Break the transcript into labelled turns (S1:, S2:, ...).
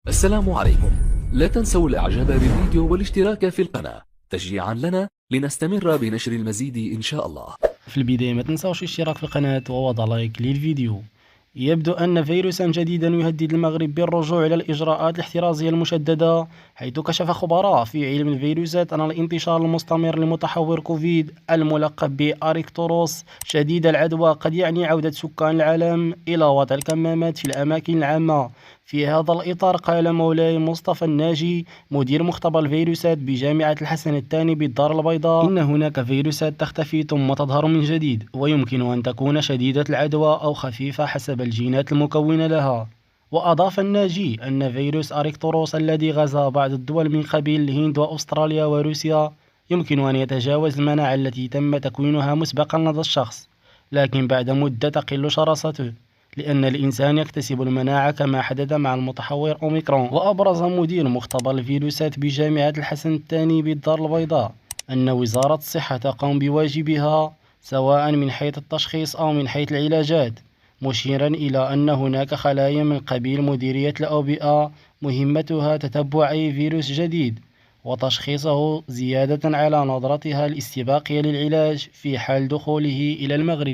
S1: السلام عليكم. لا تنسوا الاعجاب بالفيديو والاشتراك في القناة تشجيعا لنا لنستمر بنشر المزيد ان شاء الله.
S2: في البداية ما تنسوش الاشتراك في القناة ووضع لايك للفيديو. يبدو أن فيروسا جديدا يهدد المغرب بالرجوع إلى الإجراءات الاحترازية المشددة، حيث كشف خبراء في علم الفيروسات أن الانتشار المستمر لمتحور كوفيد الملقب بأريكتوروس شديد العدوى قد يعني عودة سكان العالم إلى وضع الكمامات في الأماكن العامة. في هذا الإطار قال مولاي مصطفى الناجي مدير مختبر الفيروسات بجامعة الحسن الثاني بالدار البيضاء إن هناك فيروسات تختفي ثم تظهر من جديد، ويمكن أن تكون شديدة العدوى أو خفيفة حسب الجينات المكونة لها. وأضاف الناجي أن فيروس أريكتوروس الذي غزا بعض الدول من قبيل الهند وأستراليا وروسيا يمكن أن يتجاوز المناعة التي تم تكوينها مسبقا لدى الشخص، لكن بعد مدة تقل شراسته، لأن الإنسان يكتسب المناعة كما حدث مع المتحور أوميكرون. وأبرز مدير مختبر الفيروسات بجامعة الحسن الثاني بالدار البيضاء أن وزارة الصحة تقوم بواجبها سواء من حيث التشخيص أو من حيث العلاجات، مشيرا إلى أن هناك خلايا من قبيل مديرية الأوبئة مهمتها تتبع أي فيروس جديد وتشخيصه زيادة على نظرتها الاستباقية للعلاج في حال دخوله إلى المغرب.